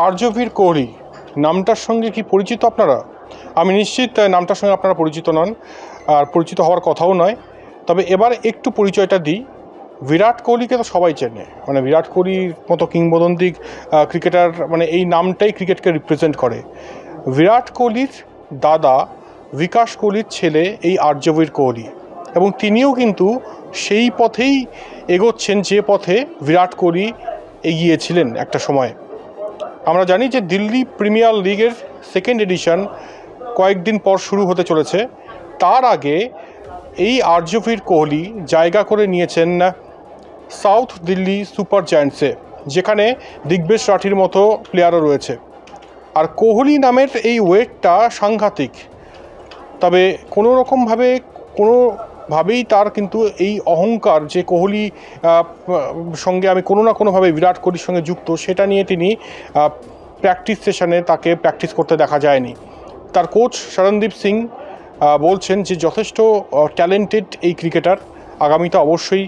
আর্যভীর কোহলি নামটার সঙ্গে কি পরিচিত আপনারা? আমি নিশ্চিত নামটার সঙ্গে আপনারা পরিচিত নন, আর পরিচিত হওয়ার কথাও নয়। তবে এবার একটু পরিচয়টা দিই। বিরাট কোহলিকে তো সবাই চেনে, মানে বিরাট কোহলির মতো কিংবদন্তি ক্রিকেটার, মানে এই নামটাই ক্রিকেটকে রিপ্রেজেন্ট করে। বিরাট কোহলির দাদা বিকাশ কোহলির ছেলে এই আর্যভীর কোহলি, এবং তিনিও কিন্তু সেই পথেই এগোচ্ছেন যে পথে বিরাট কোহলি এগিয়েছিলেন একটা সময়। আমরা জানি যে দিল্লি প্রিমিয়ার লিগের সেকেন্ড এডিশন কয়েকদিন পর শুরু হতে চলেছে। তার আগে এই আর্যভীর কোহলি জায়গা করে নিয়েছেন সাউথ দিল্লি সুপার জায়ান্টসে, যেখানে দিগ্বেশ রাঠির মতো প্লেয়ারও রয়েছে। আর কোহলি নামের এই ওয়েটটা সাংঘাতিক। তবে কোনোভাবেই তার কিন্তু এই অহংকার যে কোহলি সঙ্গে আমি কোনো না কোনোভাবে বিরাট কোহলির সঙ্গে যুক্ত, সেটা নিয়ে তিনি প্র্যাকটিস সেশনে তাকে প্র্যাকটিস করতে দেখা যায়নি। তার কোচ শরণদীপ সিং বলছেন যে যথেষ্ট ট্যালেন্টেড এই ক্রিকেটার, আগামীতে অবশ্যই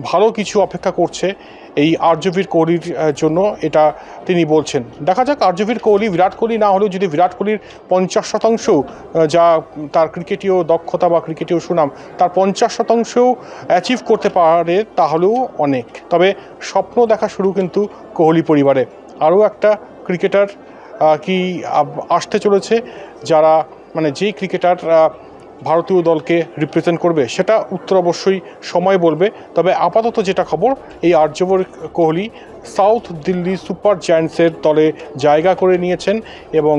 ভালো কিছু অপেক্ষা করছে এই আর্যভীর কোহলির জন্য, এটা তিনি বলছেন। দেখা যাক আর্যভীর কোহলি, বিরাট কোহলি না হলেও যদি বিরাট কোহলির 50% যা তার ক্রিকেটীয় দক্ষতা বা ক্রিকেটীয় সুনাম, তার 50% অ্যাচিভ করতে পারে তাহলেও অনেক। তবে স্বপ্ন দেখা শুরু কিন্তু কোহলি পরিবারে। আরও একটা ক্রিকেটার কি আসতে চলেছে, যারা মানে যেই ক্রিকেটার ভারতীয় দলকে রিপ্রেজেন্ট করবে, সেটা উত্তর অবশ্যই সময় বলবে। তবে আপাতত যেটা খবর, এই আর্যভীর কোহলি সাউথ দিল্লি সুপার জায়ান্টসের দলে জায়গা করে নিয়েছেন এবং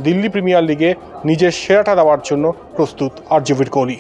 দিল্লি প্রিমিয়ার লিগে নিজের সেরাটা দেওয়ার জন্য প্রস্তুত আর্যভীর কোহলি।